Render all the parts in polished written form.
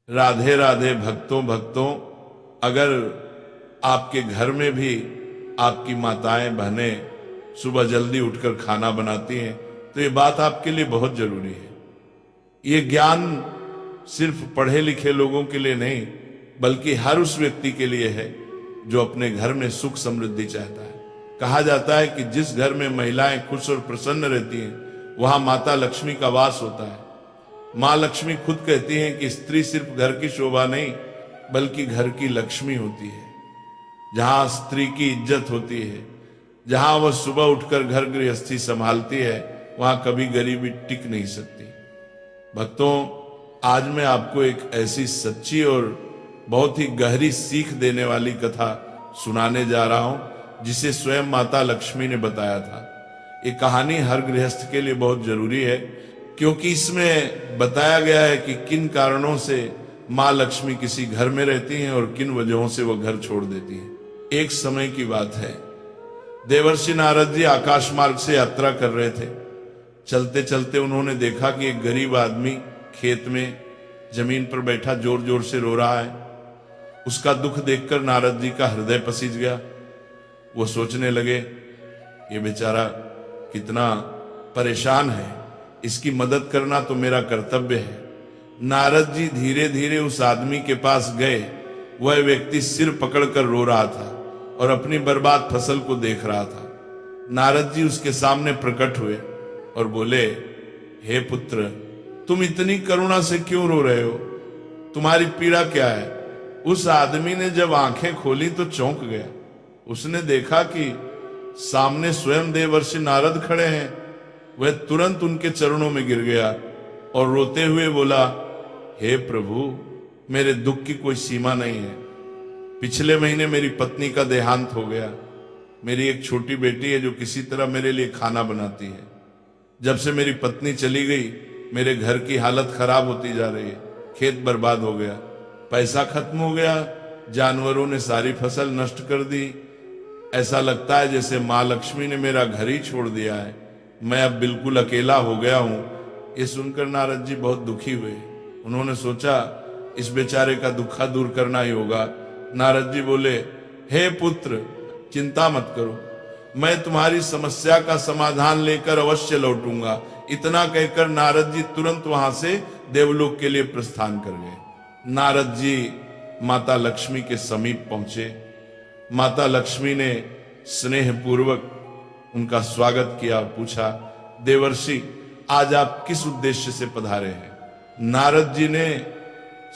राधे राधे भक्तों भक्तों, अगर आपके घर में भी आपकी माताएं बहनें सुबह जल्दी उठकर खाना बनाती हैं तो ये बात आपके लिए बहुत जरूरी है। ये ज्ञान सिर्फ पढ़े लिखे लोगों के लिए नहीं बल्कि हर उस व्यक्ति के लिए है जो अपने घर में सुख समृद्धि चाहता है। कहा जाता है कि जिस घर में महिलाएं खुश और प्रसन्न रहती हैं वहां माता लक्ष्मी का वास होता है। मां लक्ष्मी खुद कहती हैं कि स्त्री सिर्फ घर की शोभा नहीं बल्कि घर की लक्ष्मी होती है। जहां स्त्री की इज्जत होती है, जहां वह सुबह उठकर घर गृहस्थी संभालती है, वहां कभी गरीबी टिक नहीं सकती। भक्तों, आज मैं आपको एक ऐसी सच्ची और बहुत ही गहरी सीख देने वाली कथा सुनाने जा रहा हूं जिसे स्वयं माता लक्ष्मी ने बताया था। ये कहानी हर गृहस्थ के लिए बहुत जरूरी है क्योंकि इसमें बताया गया है कि किन कारणों से माँ लक्ष्मी किसी घर में रहती हैं और किन वजहों से वो घर छोड़ देती हैं। एक समय की बात है, देवर्षि नारद जी आकाश मार्ग से यात्रा कर रहे थे। चलते चलते उन्होंने देखा कि एक गरीब आदमी खेत में जमीन पर बैठा जोर जोर से रो रहा है। उसका दुख देखकर नारद जी का हृदय पसीज गया। वो सोचने लगे, ये बेचारा कितना परेशान है, इसकी मदद करना तो मेरा कर्तव्य है। नारद जी धीरे धीरे उस आदमी के पास गए। वह व्यक्ति सिर पकड़कर रो रहा था और अपनी बर्बाद फसल को देख रहा था। नारद जी उसके सामने प्रकट हुए और बोले, हे पुत्र, तुम इतनी करुणा से क्यों रो रहे हो? तुम्हारी पीड़ा क्या है? उस आदमी ने जब आंखें खोली तो चौंक गया। उसने देखा कि सामने स्वयं देवर्षि नारद खड़े हैं। वह तुरंत उनके चरणों में गिर गया और रोते हुए बोला, हे प्रभु, मेरे दुख की कोई सीमा नहीं है। पिछले महीने मेरी पत्नी का देहांत हो गया। मेरी एक छोटी बेटी है जो किसी तरह मेरे लिए खाना बनाती है। जब से मेरी पत्नी चली गई मेरे घर की हालत खराब होती जा रही है। खेत बर्बाद हो गया, पैसा खत्म हो गया, जानवरों ने सारी फसल नष्ट कर दी। ऐसा लगता है जैसे माँ लक्ष्मी ने मेरा घर ही छोड़ दिया है। मैं अब बिल्कुल अकेला हो गया हूं। ये सुनकर नारद जी बहुत दुखी हुए। उन्होंने सोचा इस बेचारे का दुखा दूर करना ही होगा। नारद जी बोले, हे पुत्र, चिंता मत करो, मैं तुम्हारी समस्या का समाधान लेकर अवश्य लौटूंगा। इतना कहकर नारद जी तुरंत वहां से देवलोक के लिए प्रस्थान कर गए। नारद जी माता लक्ष्मी के समीप पहुंचे। माता लक्ष्मी ने स्नेह पूर्वक उनका स्वागत किया। पूछा, देवर्षि, आज आप किस उद्देश्य से पधारे हैं? नारद जी ने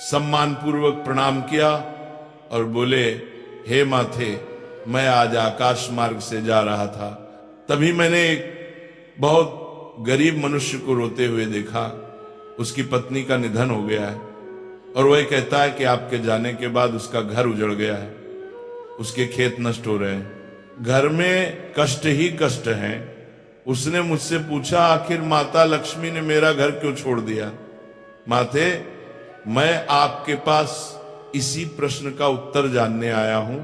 सम्मान पूर्वक प्रणाम किया और बोले, हे माथे, मैं आज आकाश मार्ग से जा रहा था। तभी मैंने एक बहुत गरीब मनुष्य को रोते हुए देखा। उसकी पत्नी का निधन हो गया है और वह कहता है कि आपके जाने के बाद उसका घर उजड़ गया है, उसके खेत नष्ट हो रहे हैं, घर में कष्ट ही कष्ट हैं। उसने मुझसे पूछा, आखिर माता लक्ष्मी ने मेरा घर क्यों छोड़ दिया? माते, मैं आपके पास इसी प्रश्न का उत्तर जानने आया हूं।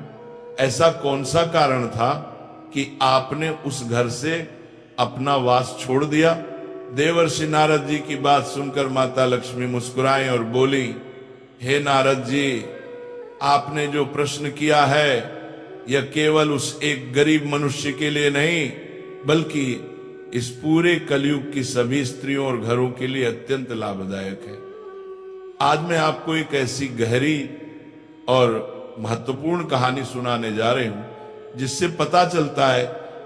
ऐसा कौन सा कारण था कि आपने उस घर से अपना वास छोड़ दिया? देवर्षि नारद जी की बात सुनकर माता लक्ष्मी मुस्कुराई और बोली, हे नारद जी, आपने जो प्रश्न किया है यह केवल उस एक गरीब मनुष्य के लिए नहीं बल्कि इस पूरे कलयुग की सभी स्त्रियों और घरों के लिए अत्यंत लाभदायक है। आज मैं आपको एक ऐसी गहरी और महत्वपूर्ण कहानी सुनाने जा रही हूं जिससे पता चलता है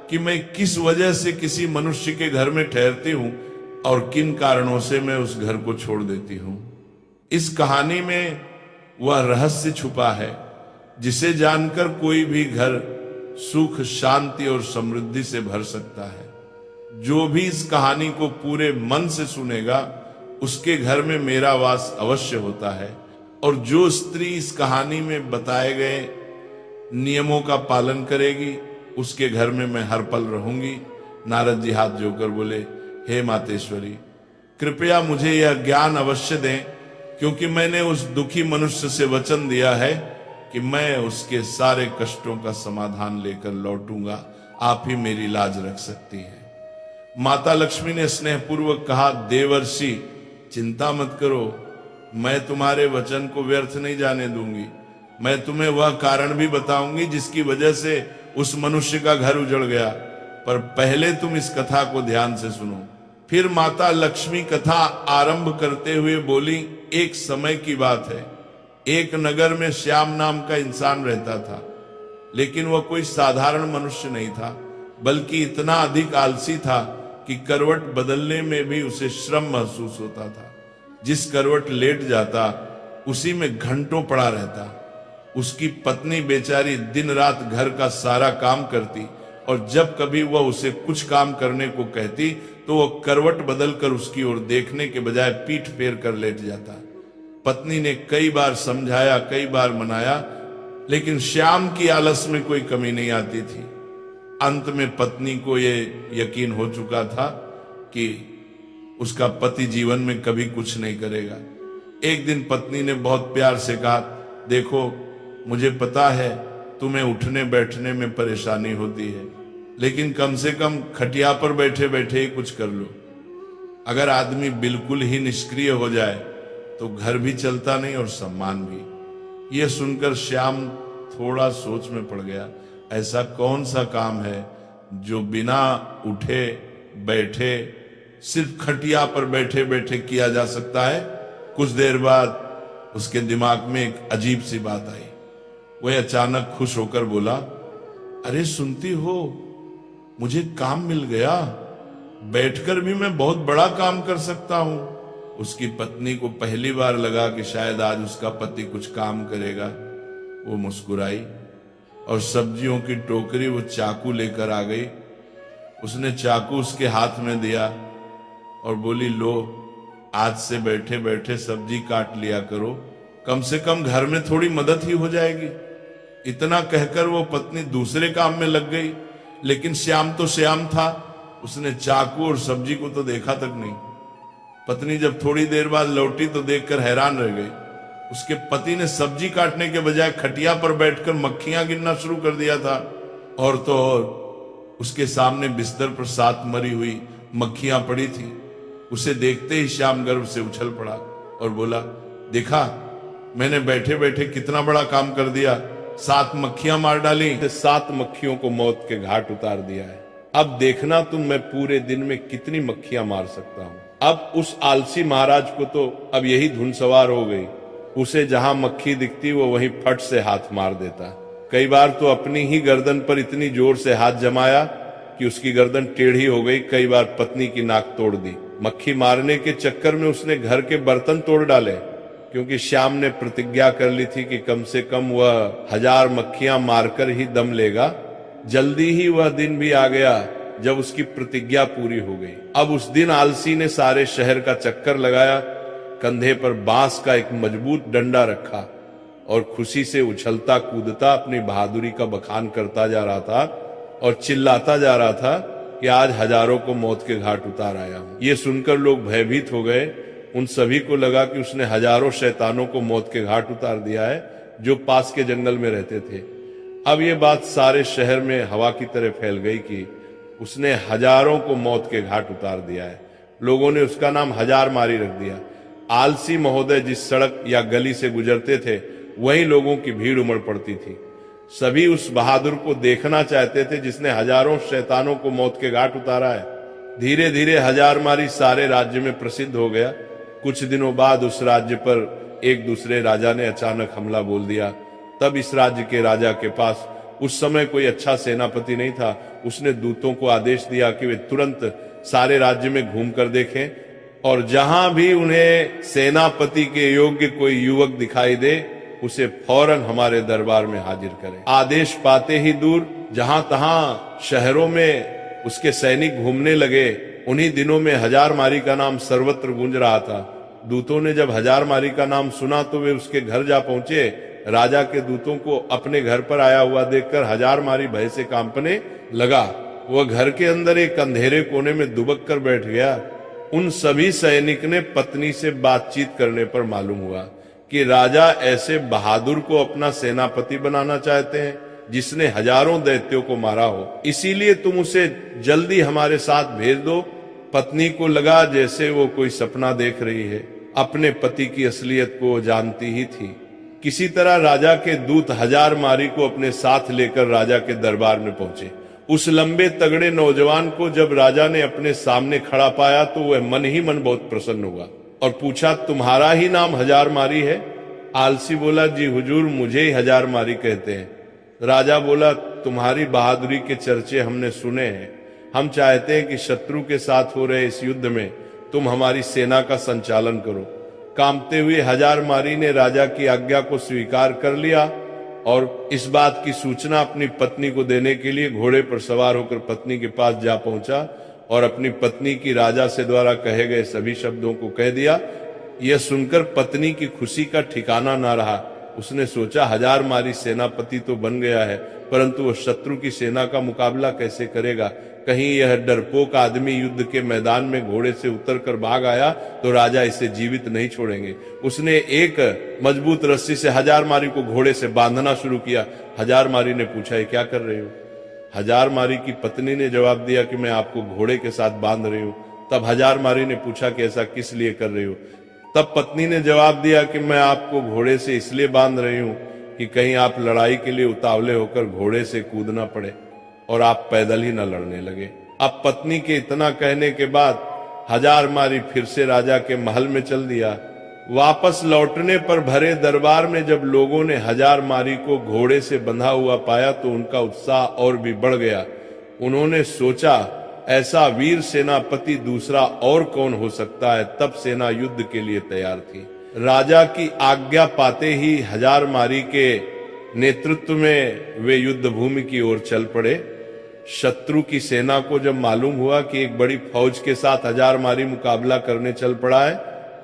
कि मैं किस वजह से किसी मनुष्य के घर में ठहरती हूं और किन कारणों से मैं उस घर को छोड़ देती हूं। इस कहानी में वह रहस्य छुपा है जिसे जानकर कोई भी घर सुख, शांति और समृद्धि से भर सकता है। जो भी इस कहानी को पूरे मन से सुनेगा उसके घर में मेरा वास अवश्य होता है। और जो स्त्री इस कहानी में बताए गए नियमों का पालन करेगी उसके घर में मैं हर पल रहूंगी। नारद जी हाथ जोड़कर बोले, हे मातेश्वरी, कृपया मुझे यह ज्ञान अवश्य दें क्योंकि मैंने उस दुखी मनुष्य से वचन दिया है कि मैं उसके सारे कष्टों का समाधान लेकर लौटूंगा। आप ही मेरी लाज रख सकती हैं। माता लक्ष्मी ने स्नेहपूर्वक कहा, देवर्षि, चिंता मत करो, मैं तुम्हारे वचन को व्यर्थ नहीं जाने दूंगी। मैं तुम्हें वह कारण भी बताऊंगी जिसकी वजह से उस मनुष्य का घर उजड़ गया, पर पहले तुम इस कथा को ध्यान से सुनो। फिर माता लक्ष्मी कथा आरंभ करते हुए बोली, एक समय की बात है, एक नगर में श्याम नाम का इंसान रहता था। लेकिन वह कोई साधारण मनुष्य नहीं था, बल्कि इतना अधिक आलसी था कि करवट बदलने में भी उसे श्रम महसूस होता था। जिस करवट लेट जाता उसी में घंटों पड़ा रहता। उसकी पत्नी बेचारी दिन रात घर का सारा काम करती, और जब कभी वह उसे कुछ काम करने को कहती तो वह करवट बदलकर उसकी ओर देखने के बजाय पीठ फेर कर लेट जाता। पत्नी ने कई बार समझाया, कई बार मनाया, लेकिन श्याम की आलस में कोई कमी नहीं आती थी। अंत में पत्नी को यह यकीन हो चुका था कि उसका पति जीवन में कभी कुछ नहीं करेगा। एक दिन पत्नी ने बहुत प्यार से कहा, देखो मुझे पता है तुम्हें उठने बैठने में परेशानी होती है, लेकिन कम से कम खटिया पर बैठे बैठे ही कुछ कर लो। अगर आदमी बिल्कुल ही निष्क्रिय हो जाए तो घर भी चलता नहीं और सम्मान भी। यह सुनकर श्याम थोड़ा सोच में पड़ गया। ऐसा कौन सा काम है जो बिना उठे बैठे सिर्फ खटिया पर बैठे बैठे किया जा सकता है? कुछ देर बाद उसके दिमाग में एक अजीब सी बात आई। वह अचानक खुश होकर बोला, अरे सुनती हो, मुझे काम मिल गया, बैठकर भी मैं बहुत बड़ा काम कर सकता हूं। उसकी पत्नी को पहली बार लगा कि शायद आज उसका पति कुछ काम करेगा। वो मुस्कुराई और सब्जियों की टोकरी वो चाकू लेकर आ गई। उसने चाकू उसके हाथ में दिया और बोली, लो आज से बैठे बैठे सब्जी काट लिया करो, कम से कम घर में थोड़ी मदद ही हो जाएगी। इतना कहकर वो पत्नी दूसरे काम में लग गई, लेकिन श्याम तो श्याम था, उसने चाकू और सब्जी को तो देखा तक नहीं। पत्नी जब थोड़ी देर बाद लौटी तो देखकर हैरान रह गई। उसके पति ने सब्जी काटने के बजाय खटिया पर बैठकर मक्खियां गिनना शुरू कर दिया था। और तो और उसके सामने बिस्तर पर 7 मरी हुई मक्खियां पड़ी थी। उसे देखते ही श्याम गर्व से उछल पड़ा और बोला, देखा मैंने बैठे बैठे कितना बड़ा काम कर दिया, 7 मक्खियां मार डाली, 7 मक्खियों को मौत के घाट उतार दिया है। अब देखना तुम मैं पूरे दिन में कितनी मक्खियां मार सकता हूं। अब उस आलसी महाराज को तो अब यही धुन सवार हो गई। उसे जहां मक्खी दिखती वो वहीं फट से हाथ मार देता। कई बार तो अपनी ही गर्दन पर इतनी जोर से हाथ जमाया कि उसकी गर्दन टेढ़ी हो गई। कई बार पत्नी की नाक तोड़ दी। मक्खी मारने के चक्कर में उसने घर के बर्तन तोड़ डाले, क्योंकि श्याम ने प्रतिज्ञा कर ली थी कि कम से कम वह 1000 मक्खियां मारकर ही दम लेगा। जल्दी ही वह दिन भी आ गया जब उसकी प्रतिज्ञा पूरी हो गई। अब उस दिन आलसी ने सारे शहर का चक्कर लगाया, कंधे पर बांस का एक मजबूत डंडा रखा और खुशी से उछलता कूदता अपनी बहादुरी का बखान करता जा रहा था और चिल्लाता जा रहा था कि आज हजारों को मौत के घाट उतार आया हूं। ये सुनकर लोग भयभीत हो गए। उन सभी को लगा कि उसने हजारों शैतानों को मौत के घाट उतार दिया है जो पास के जंगल में रहते थे। अब ये बात सारे शहर में हवा की तरह फैल गई कि उसने हजारों को मौत के घाट उतार दिया है। लोगों ने उसका नाम 1000 मारी रख दिया। आलसी महोदय जिस सड़क या गली से गुजरते थे वहीं लोगों की भीड़ उमड़ पड़ती थी। सभी उस बहादुर को देखना चाहते थे जिसने हजारों शैतानों को मौत के घाट उतारा है। धीरे धीरे 1000 मारी सारे राज्य में प्रसिद्ध हो गया। कुछ दिनों बाद उस राज्य पर एक दूसरे राजा ने अचानक हमला बोल दिया। तब इस राज्य के राजा के पास उस समय कोई अच्छा सेनापति नहीं था। उसने दूतों को आदेश दिया कि वे तुरंत सारे राज्य में घूम कर देखें और जहां भी उन्हें सेनापति के योग्य कोई युवक दिखाई दे उसे फौरन हमारे दरबार में हाजिर करें। आदेश पाते ही दूर जहां तहां शहरों में उसके सैनिक घूमने लगे। उन्हीं दिनों में 1000 मारी का नाम सर्वत्र गूंज रहा था। दूतों ने जब 1000 मारी का नाम सुना तो वे उसके घर जा पहुंचे। राजा के दूतों को अपने घर पर आया हुआ देखकर 1000 मारी भय से कांपने लगा। वह घर के अंदर एक अंधेरे कोने में दुबक कर बैठ गया। उन सभी सैनिक ने पत्नी से बातचीत करने पर मालूम हुआ कि राजा ऐसे बहादुर को अपना सेनापति बनाना चाहते हैं जिसने हजारों दैत्यों को मारा हो। इसीलिए तुम उसे जल्दी हमारे साथ भेज दो। पत्नी को लगा जैसे वो कोई सपना देख रही है। अपने पति की असलियत को जानती ही थी। किसी तरह राजा के दूत हजारमारी को अपने साथ लेकर राजा के दरबार में पहुंचे। उस लंबे तगड़े नौजवान को जब राजा ने अपने सामने खड़ा पाया तो वह मन ही मन बहुत प्रसन्न हुआ और पूछा, तुम्हारा ही नाम हजारमारी है? आलसी बोला, जी हुजूर, मुझे ही हजारमारी कहते हैं। राजा बोला, तुम्हारी बहादुरी के चर्चे हमने सुने हैं। हम चाहते हैं कि शत्रु के साथ हो रहे इस युद्ध में तुम हमारी सेना का संचालन करो। कांपते हुए हजारमारी ने राजा की आज्ञा को स्वीकार कर लिया और इस बात की सूचना अपनी पत्नी को देने के लिए घोड़े पर सवार होकर पत्नी के पास जा पहुंचा और अपनी पत्नी की राजा से द्वारा कहे गए सभी शब्दों को कह दिया। यह सुनकर पत्नी की खुशी का ठिकाना ना रहा। उसने सोचा, हजारमारी सेनापति तो बन गया है, परंतु वह शत्रु की सेना का मुकाबला कैसे करेगा? कहीं यह डरपोक आदमी युद्ध के मैदान में घोड़े से उतरकर भाग आया तो राजा इसे जीवित नहीं छोड़ेंगे। उसने एक मजबूत रस्सी से हजारमारी को घोड़े से बांधना शुरू किया। हजारमारी ने पूछा, ये क्या कर रहे हो? हजारमारी की पत्नी ने जवाब दिया कि मैं आपको घोड़े के साथ बांध रही हूं। तब हजारमारी ने पूछा कि ऐसा किस लिए कर रही हो? तब पत्नी ने जवाब दिया कि मैं आपको घोड़े से इसलिए बांध रही हूं कि कहीं आप लड़ाई के लिए उतावले होकर घोड़े से कूदना पड़े और आप पैदल ही न लड़ने लगे। अब पत्नी के इतना कहने के बाद हजारमारी फिर से राजा के महल में चल दिया। वापस लौटने पर भरे दरबार में जब लोगों ने हजारमारी को घोड़े से बंधा हुआ पाया तो उनका उत्साह और भी बढ़ गया। उन्होंने सोचा, ऐसा वीर सेनापति दूसरा और कौन हो सकता है? तब सेना युद्ध के लिए तैयार थी। राजा की आज्ञा पाते ही हजारमारी के नेतृत्व में वे युद्ध भूमि की ओर चल पड़े। शत्रु की सेना को जब मालूम हुआ कि एक बड़ी फौज के साथ हजारमारी मुकाबला करने चल पड़ा है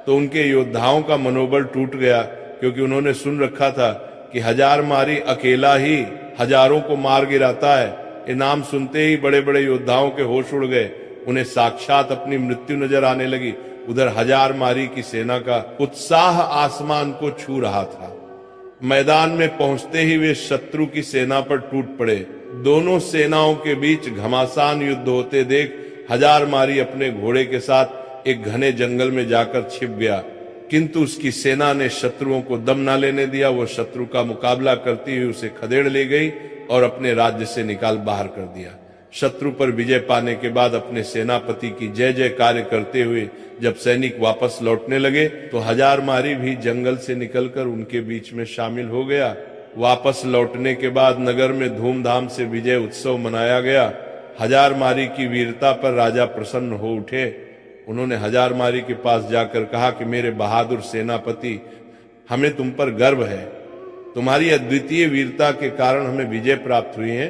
तो उनके योद्धाओं का मनोबल टूट गया, क्योंकि उन्होंने सुन रखा था कि हजारमारी अकेला ही हजारों को मार गिराता है। ये नाम सुनते ही बड़े बड़े योद्धाओं के होश उड़ गए। उन्हें साक्षात अपनी मृत्यु नजर आने लगी। उधर हजारमारी की सेना का उत्साह आसमान को छू रहा था। मैदान में पहुंचते ही वे शत्रु की सेना पर टूट पड़े। दोनों सेनाओं के बीच घमासान युद्ध होते देख हजारमारी अपने घोड़े के साथ एक घने जंगल में जाकर छिप गया, किंतु उसकी सेना ने शत्रुओं को दम न लेने दिया। वो शत्रु का मुकाबला करती हुई उसे खदेड़ ले गई और अपने राज्य से निकाल बाहर कर दिया। शत्रु पर विजय पाने के बाद अपने सेनापति की जय जय कार्य करते हुए जब सैनिक वापस लौटने लगे तो हजारमारी भी जंगल से निकलकर उनके बीच में शामिल हो गया। वापस लौटने के बाद नगर में धूमधाम से विजय उत्सव मनाया गया। हजारमारी की वीरता पर राजा प्रसन्न हो उठे। उन्होंने हजारमारी के पास जाकर कहा कि मेरे बहादुर सेनापति, हमें तुम पर गर्व है। तुम्हारी अद्वितीय वीरता के कारण हमें विजय प्राप्त हुई है।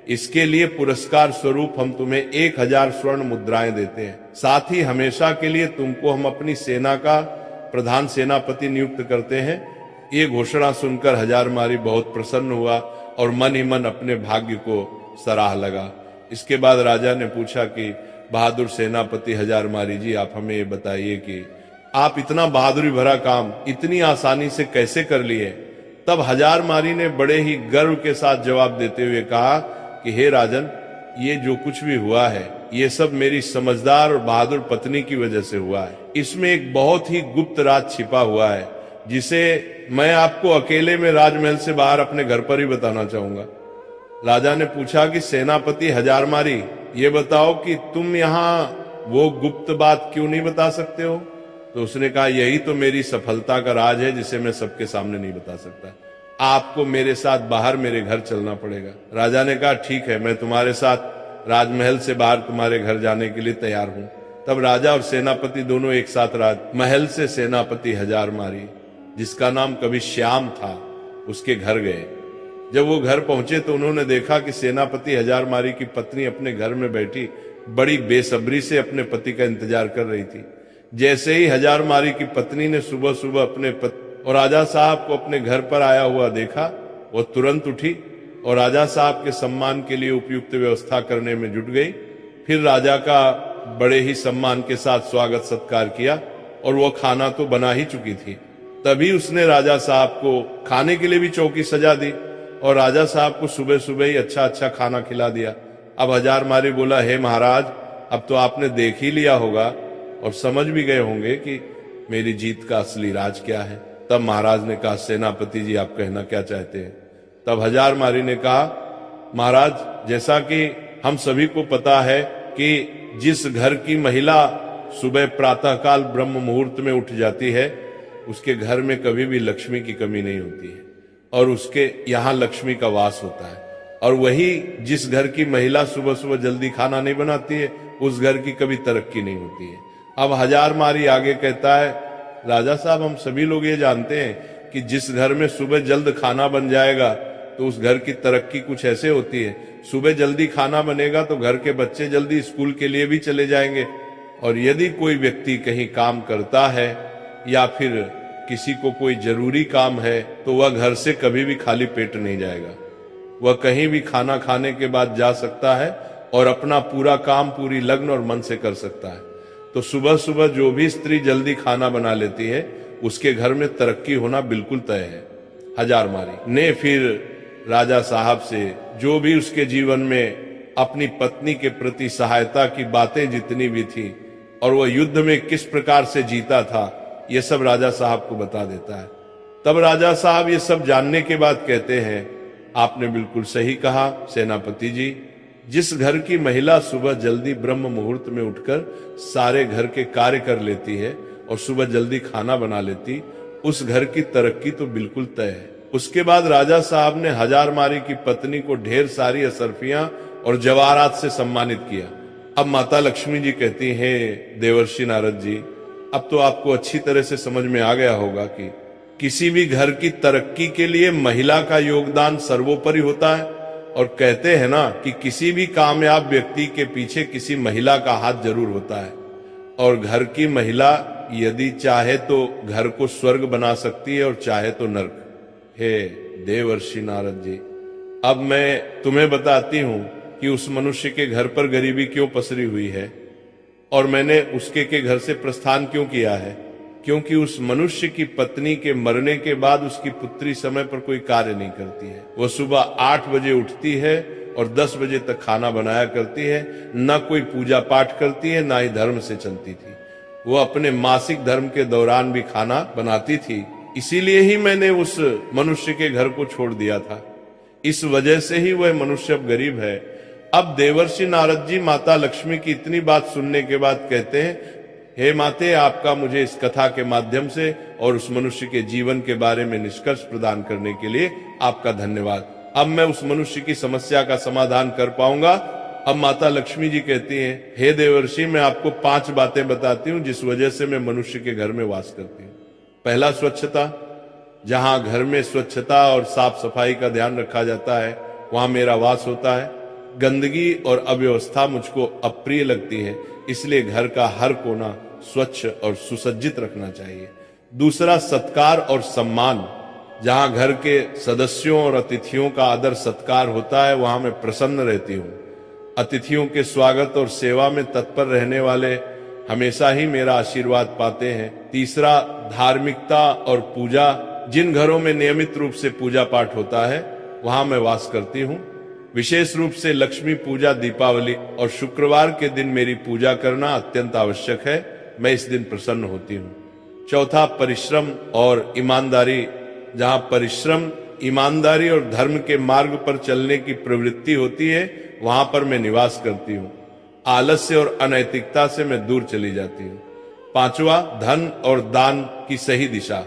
इसके लिए पुरस्कार स्वरूप हम तुम्हें 1000 स्वर्ण मुद्राएं देते हैं। साथ ही हमेशा के लिए तुमको हम अपनी सेना का प्रधान सेनापति नियुक्त करते हैं। ये घोषणा सुनकर हजारमारी बहुत प्रसन्न हुआ और मन ही मन अपने भाग्य को सराह लगा। इसके बाद राजा ने पूछा कि बहादुर सेनापति हजारमारी जी, आप हमें ये बताइए कि आप इतना बहादुरी भरा काम इतनी आसानी से कैसे कर लिए? तब हजारमारी ने बड़े ही गर्व के साथ जवाब देते हुए कहा कि हे राजन, ये जो कुछ भी हुआ है ये सब मेरी समझदार और बहादुर पत्नी की वजह से हुआ है। इसमें एक बहुत ही गुप्त राज छिपा हुआ है जिसे मैं आपको अकेले में राजमहल से बाहर अपने घर पर ही बताना चाहूंगा। राजा ने पूछा कि सेनापति हजारमारी, ये बताओ कि तुम यहाँ वो गुप्त बात क्यों नहीं बता सकते हो? तो उसने कहा, यही तो मेरी सफलता का राज है जिसे मैं सबके सामने नहीं बता सकता। आपको मेरे साथ बाहर मेरे घर चलना पड़ेगा। राजा ने कहा, ठीक है, मैं तुम्हारे साथ राजमहल से बाहर तुम्हारे घर जाने के लिए तैयार हूं। तब राजा और सेनापति दोनों एक साथ राजमहल से सेनापति हजारमारी, जिसका नाम कभी श्याम था, उसके घर गए। जब वो घर पहुंचे तो उन्होंने देखा कि सेनापति हजारमारी की पत्नी अपने घर में बैठी बड़ी बेसब्री से अपने पति का इंतजार कर रही थी। जैसे ही हजारमारी की पत्नी ने सुबह सुबह अपने पति और राजा साहब को अपने घर पर आया हुआ देखा, वो तुरंत उठी और राजा साहब के सम्मान के लिए उपयुक्त व्यवस्था करने में जुट गई। फिर राजा का बड़े ही सम्मान के साथ स्वागत सत्कार किया और वो खाना तो बना ही चुकी थी। तभी उसने राजा साहब को खाने के लिए भी चौकी सजा दी और राजा साहब को सुबह सुबह ही अच्छा अच्छा खाना खिला दिया। अब हजारमारी बोला, हे महाराज, अब तो आपने देख ही लिया होगा और समझ भी गए होंगे कि मेरी जीत का असली राज क्या है। तब महाराज ने कहा, सेनापति जी आप कहना क्या चाहते हैं। तब हजारमारी ने कहा, महाराज जैसा कि हम सभी को पता है कि जिस घर की महिला सुबह प्रातःकाल ब्रह्म मुहूर्त में उठ जाती है उसके घर में कभी भी लक्ष्मी की कमी नहीं होती है और उसके यहाँ लक्ष्मी का वास होता है। और वही जिस घर की महिला सुबह सुबह जल्दी खाना नहीं बनाती है उस घर की कभी तरक्की नहीं होती है। अब हजारमारी आगे कहता है, राजा साहब हम सभी लोग ये जानते हैं कि जिस घर में सुबह जल्द खाना बन जाएगा तो उस घर की तरक्की कुछ ऐसे होती है, सुबह जल्दी खाना बनेगा तो घर के बच्चे जल्दी स्कूल के लिए भी चले जाएंगे। और यदि कोई व्यक्ति कहीं काम करता है या फिर किसी को कोई जरूरी काम है तो वह घर से कभी भी खाली पेट नहीं जाएगा। वह कहीं भी खाना खाने के बाद जा सकता है और अपना पूरा काम पूरी लगन और मन से कर सकता है। तो सुबह सुबह जो भी स्त्री जल्दी खाना बना लेती है उसके घर में तरक्की होना बिल्कुल तय है। हजारमारी ने फिर राजा साहब से जो भी उसके जीवन में अपनी पत्नी के प्रति सहायता की बातें जितनी भी थी और वह युद्ध में किस प्रकार से जीता था ये सब राजा साहब को बता देता है। तब राजा साहब ये सब जानने के बाद कहते हैं, आपने बिल्कुल सही कहा सेनापति जी, जिस घर की महिला सुबह जल्दी ब्रह्म मुहूर्त में उठकर सारे घर के कार्य कर लेती है और सुबह जल्दी खाना बना लेती, उस घर की तरक्की तो बिल्कुल तय है। उसके बाद राजा साहब ने हजारमारी की पत्नी को ढेर सारी असरफियां और जवाहरात से सम्मानित किया। अब माता लक्ष्मी जी कहती हैं, देवर्षि नारद जी अब तो आपको अच्छी तरह से समझ में आ गया होगा कि किसी भी घर की तरक्की के लिए महिला का योगदान सर्वोपरि होता है। और कहते हैं ना कि किसी भी कामयाब व्यक्ति के पीछे किसी महिला का हाथ जरूर होता है और घर की महिला यदि चाहे तो घर को स्वर्ग बना सकती है और चाहे तो नर्क। हे देवर्षि नारद जी, अब मैं तुम्हें बताती हूं कि उस मनुष्य के घर पर गरीबी क्यों पसरी हुई है और मैंने उसके के घर से प्रस्थान क्यों किया है। क्योंकि उस मनुष्य की पत्नी के मरने के बाद उसकी पुत्री समय पर कोई कार्य नहीं करती है। वह सुबह 8 बजे उठती है और 10 बजे तक खाना बनाया करती है, न कोई पूजा पाठ करती है, ना ही धर्म से चलती थी। वो अपने मासिक धर्म के दौरान भी खाना बनाती थी। इसीलिए ही मैंने उस मनुष्य के घर को छोड़ दिया था। इस वजह से ही वह मनुष्य अब गरीब है। अब देवर्षि नारद जी माता लक्ष्मी की इतनी बात सुनने के बाद कहते हैं, हे माते, आपका मुझे इस कथा के माध्यम से और उस मनुष्य के जीवन के बारे में निष्कर्ष प्रदान करने के लिए आपका धन्यवाद। अब मैं उस मनुष्य की समस्या का समाधान कर पाऊंगा। अब माता लक्ष्मी जी कहती हैं, हे देवर्षि, मैं आपको 5 बातें बताती हूँ जिस वजह से मैं मनुष्य के घर में वास करती हूँ। पहला, स्वच्छता। जहां घर में स्वच्छता और साफ सफाई का ध्यान रखा जाता है वहां मेरा वास होता है। गंदगी और अव्यवस्था मुझको अप्रिय लगती है, इसलिए घर का हर कोना स्वच्छ और सुसज्जित रखना चाहिए। दूसरा, सत्कार और सम्मान। जहां घर के सदस्यों और अतिथियों का आदर सत्कार होता है वहां मैं प्रसन्न रहती हूँ। अतिथियों के स्वागत और सेवा में तत्पर रहने वाले हमेशा ही मेरा आशीर्वाद पाते हैं। तीसरा, धार्मिकता और पूजा। जिन घरों में नियमित रूप से पूजा पाठ होता है वहां मैं वास करती हूँ। विशेष रूप से लक्ष्मी पूजा, दीपावली और शुक्रवार के दिन मेरी पूजा करना अत्यंत आवश्यक है। मैं इस दिन प्रसन्न होती हूँ। चौथा, परिश्रम और ईमानदारी। जहां परिश्रम, ईमानदारी और धर्म के मार्ग पर चलने की प्रवृत्ति होती है वहां पर मैं निवास करती हूँ। आलस्य और अनैतिकता से मैं दूर चली जाती हूँ। पांचवा, धन और दान की सही दिशा।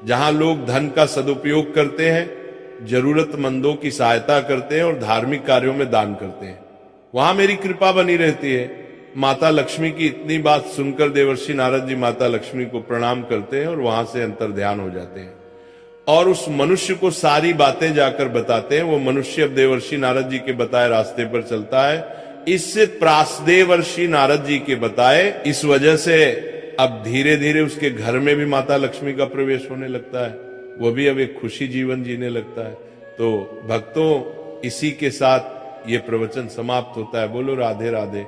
जहां लोग धन का सदुपयोग करते हैं, जरूरतमंदों की सहायता करते हैं और धार्मिक कार्यों में दान करते हैं, वहां मेरी कृपा बनी रहती है। माता लक्ष्मी की इतनी बात सुनकर देवर्षि नारद जी माता लक्ष्मी को प्रणाम करते हैं और वहां से अंतर ध्यान हो जाते हैं और उस मनुष्य को सारी बातें जाकर बताते हैं। वो मनुष्य अब देवर्षि नारद जी के बताए रास्ते पर चलता है। इससे प्रासदेवर्षि नारद जी के बताए, इस वजह से अब धीरे धीरे उसके घर में भी माता लक्ष्मी का प्रवेश होने लगता है। वो भी अब एक खुशी जीवन जीने लगता है। तो भक्तों, इसी के साथ ये प्रवचन समाप्त होता है। बोलो राधे राधे।